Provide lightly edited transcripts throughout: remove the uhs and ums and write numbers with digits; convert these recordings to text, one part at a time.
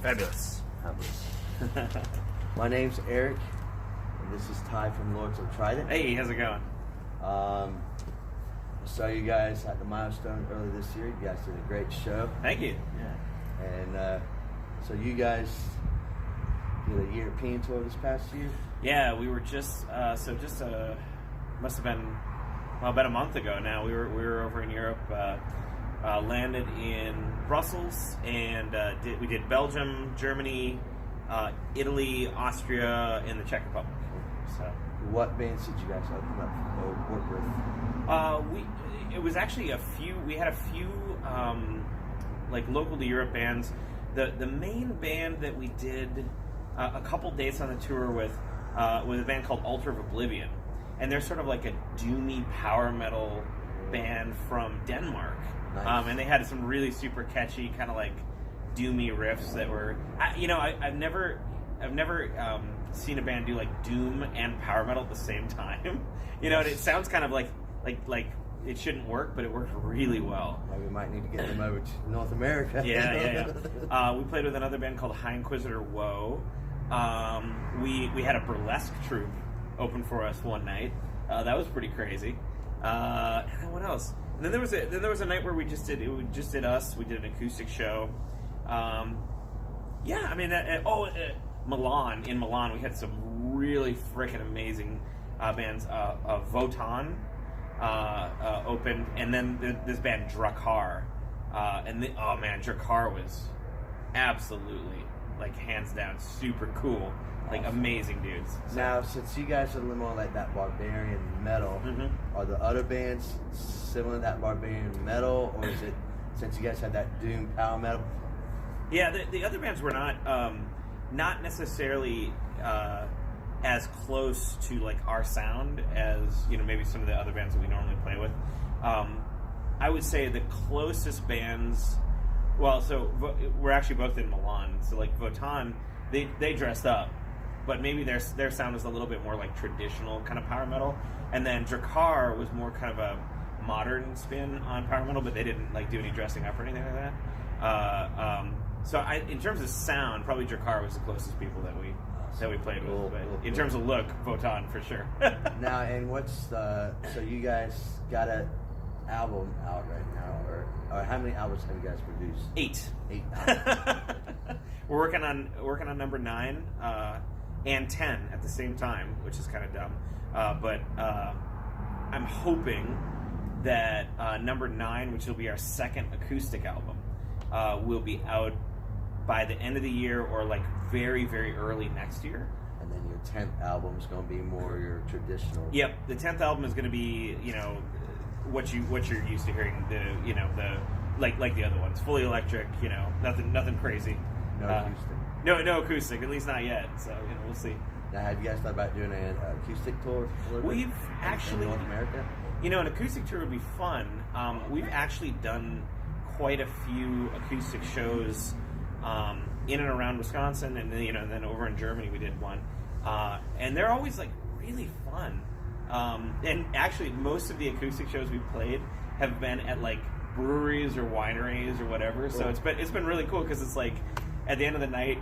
Fabulous. My name's Eric, and this is Ty from Lords of Trident. Hey, how's it going? I saw you guys at the Milestone earlier this year. You guys did a great show. Thank you. Yeah. And so you guys did a European tour this past year? Yeah, we were just must have been about a month ago now. We were over in Europe. Landed in Brussels and we did Belgium, Germany, Italy, Austria, and the Czech Republic. So, what bands did you guys open up or work with? It was actually a few. We had a few like local to Europe bands. The main band that we did a couple dates on the tour with was a band called Altar of Oblivion, and they're sort of like a doomy power metal band from Denmark. Nice. And they had some really super catchy kind of like doomy riffs that were, I've never seen a band do like doom and power metal at the same time. And it sounds kind of like it shouldn't work, but it worked really well. We might need to get them over to North America. Yeah. We played with another band called Heinke Woe. We had a burlesque troupe open for us one night. That was pretty crazy. And then what else? And then there was a night where we just did us. We did an acoustic show. Milan. In Milan, we had some really freaking amazing bands. Votan opened, and then this band Drakkar. Drakkar was absolutely, like, hands down super cool. Like, amazing dudes. So. Now, since you guys are a little more like that barbarian metal, are the other bands similar to that barbarian metal, or is it, since you guys had that doom power metal? Yeah, the other bands were not necessarily as close to like our sound as maybe some of the other bands that we normally play with. I would say the closest bands. Well, so we're actually both in Milan. So like Votan, they dressed up, but maybe their sound was a little bit more like traditional kind of power metal. And then Drakkar was more kind of a modern spin on power metal, but they didn't like do any dressing up or anything like that. So in terms of sound, probably Drakkar was the closest people that we played with. But in terms of look, Votan for sure. Now, and so you guys got an album out right now, or how many albums have you guys produced? 8 albums. We're working on number 9 and 10 at the same time, which is kind of dumb. But I'm hoping that number 9, which will be our second acoustic album, will be out by the end of the year or like very, very early next year. And then your 10th album is going to be more your traditional. Yep, the 10th album is going to be what you're used to hearing, the like the other ones, fully electric, nothing crarazy. No acoustic. No acoustic, at least not yet. So we'll see. Now, have you guys thought about doing an acoustic tour? We've actually in North America. An acoustic tour would be fun. We've actually done quite a few acoustic shows in and around Wisconsin, and then over in Germany we did one, and they're always like really fun. And actually, most of the acoustic shows we've played have been at like breweries or wineries or whatever. Cool. So it's been really cool because it's like at the end of the night,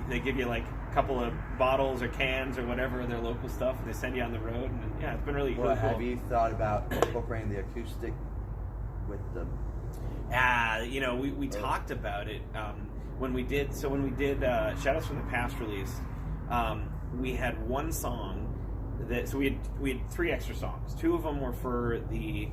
they give you like a couple of bottles or cans or whatever of their local stuff, and they send you on the road. And yeah, it's been really cool. Have you thought about incorporating the acoustic with the? We talked about it when we did. So when we did Shadows from the Past release, we had one song. So we had 3 extra songs. 2 of them were for the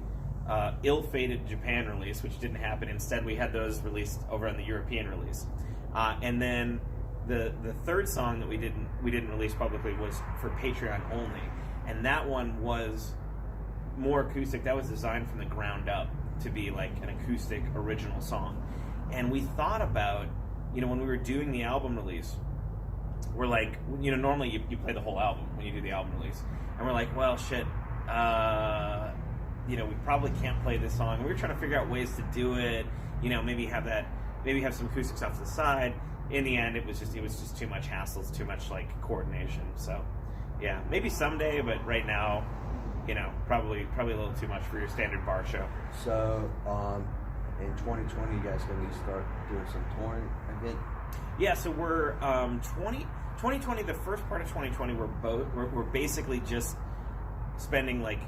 ill-fated Japan release, which didn't happen. Instead, we had those released over on the European release. And then the third song that we didn't release publicly was for Patreon only, and that one was more acoustic. That was designed from the ground up to be like an acoustic original song. And we thought about, when we were doing the album release, we're like, normally you play the whole album when you do the album release. And we're like, well, shit, we probably can't play this song. And we were trying to figure out ways to do it, maybe have some acoustics off to the side. In the end, it was just too much hassle, too much like coordination. So, yeah, maybe someday, but right now, probably a little too much for your standard bar show. So, in 2020, you guys going to start doing some touring again? Yeah, so we're 2020. The first part of 2020, we're basically just spending like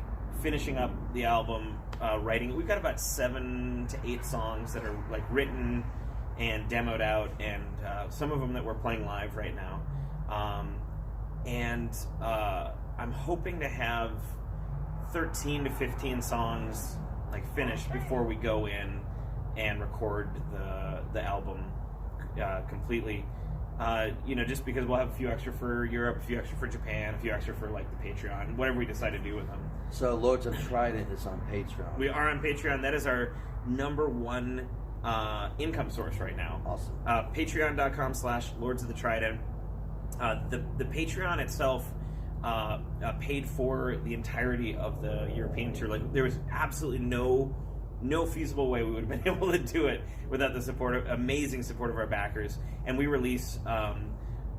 finishing up the album, writing. We've got about 7 to 8 songs that are like written and demoed out, and some of them that we're playing live right now. And I'm hoping to have 13 to 15 songs like finished before we go in and record the album completely. Just because we'll have a few extra for Europe, a few extra for Japan, a few extra for like the Patreon, whatever we decide to do with them. So Lords of Trident is on Patreon. We are on Patreon. That is our number one income source right now. Awesome. Patreon.com/Lords of the Trident. The Patreon itself paid for the entirety of the European tour. Like there was absolutely no feasible way we would have been able to do it without the amazing support of our backers. And we release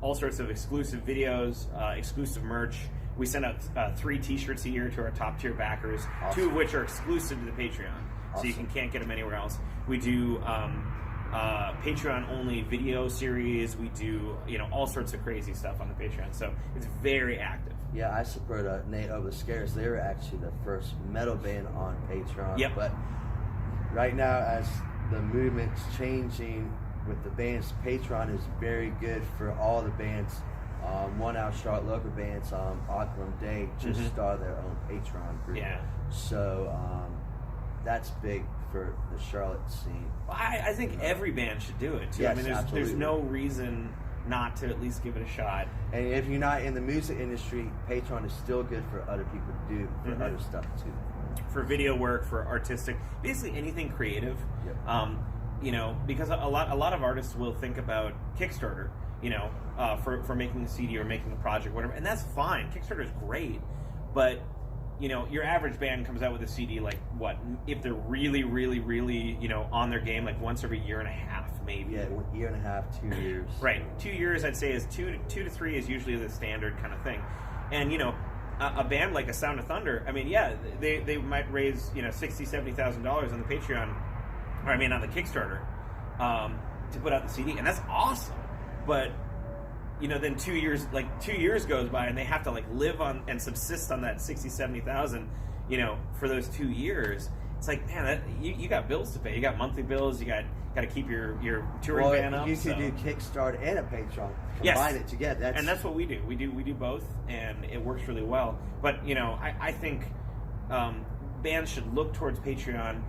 all sorts of exclusive videos, exclusive merch. We send out 3 T-shirts a year to our top tier backers, awesome. 2 of which are exclusive to the Patreon, so you can't get them anywhere else. We do Patreon only video series. We do all sorts of crazy stuff on the Patreon. So it's very active. Yeah, I support Nate Over the Scares. They were actually the first metal band on Patreon. Yep. But right now, as the movement's changing with the bands, Patreon is very good for all the bands. One out Charlotte local bands, Auckland Day, just started their own Patreon group. Yeah. So that's big for the Charlotte scene. Well, I think every band should do it too. Yes, I mean, there's no reason not to at least give it a shot. And if you're not in the music industry, Patreon is still good for other people to do for other stuff too. For video work, for artistic, basically anything creative. Yep. Because a lot of artists will think about Kickstarter, for making a CD or making a project, whatever, and that's fine. Kickstarter is great, but your average band comes out with a CD like what if they're really, really, really on their game, like once every year and a half, maybe. Yeah, 1.5 years, 2 years. Right, 2 years I'd say is 2 to 3 is usually the standard kind of thing, and a band like a Sound of Thunder, I mean, yeah, they might raise $60,000-$70,000 on the Patreon, or on the Kickstarter, to put out the CD, and that's awesome. But then 2 years goes by, and they have to live on and subsist on that $60,000-$70,000, for those 2 years. It's like, man, you got bills to pay. You got monthly bills. You got to keep your touring band up. You could do Kickstarter and a Patreon. Combine Yes. it together. And that's what we do. We do both, and it works really well. But I think bands should look towards Patreon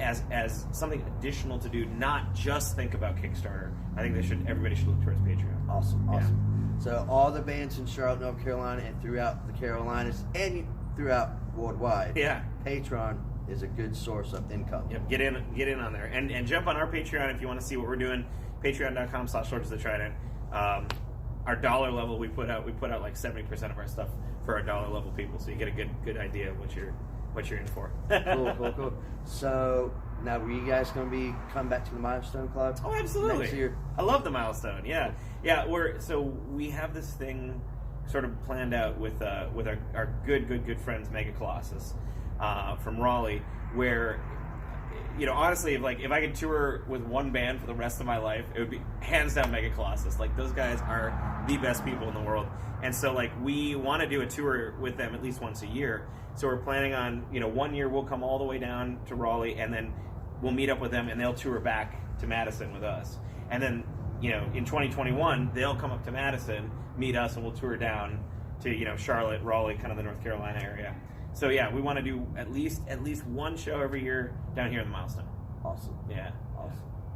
as something additional to do, not just think about Kickstarter. I think everybody should look towards Patreon. Awesome. Yeah. So all the bands in Charlotte, North Carolina, and throughout the Carolinas, and throughout worldwide, Patreon is a good source of income. Yep, get in on there, and jump on our Patreon if you want to see what we're doing. Patreon.com/Lords of the Trident. Our dollar level, we put out like 70% of our stuff for our dollar level people, so you get a good idea of what you're in for. Cool. So now, were you guys going to come back to the Milestone Club? Oh, absolutely. Next year? I love the Milestone. Yeah. We have this thing sort of planned out with our good friends Mega Colossus from Raleigh, where honestly, if I could tour with one band for the rest of my life, it would be hands down Mega Colossus. Like, those guys are the best people in the world, and so we want to do a tour with them at least once a year. So we're planning on 1 year we'll come all the way down to Raleigh, and then we'll meet up with them, and they'll tour back to Madison with us, and then in 2021 they'll come up to Madison, meet us, and we'll tour down to Charlotte, Raleigh, kind of the North Carolina area. So yeah, we want to do at least one show every year down here in the Milestone. Awesome. Yeah. Awesome.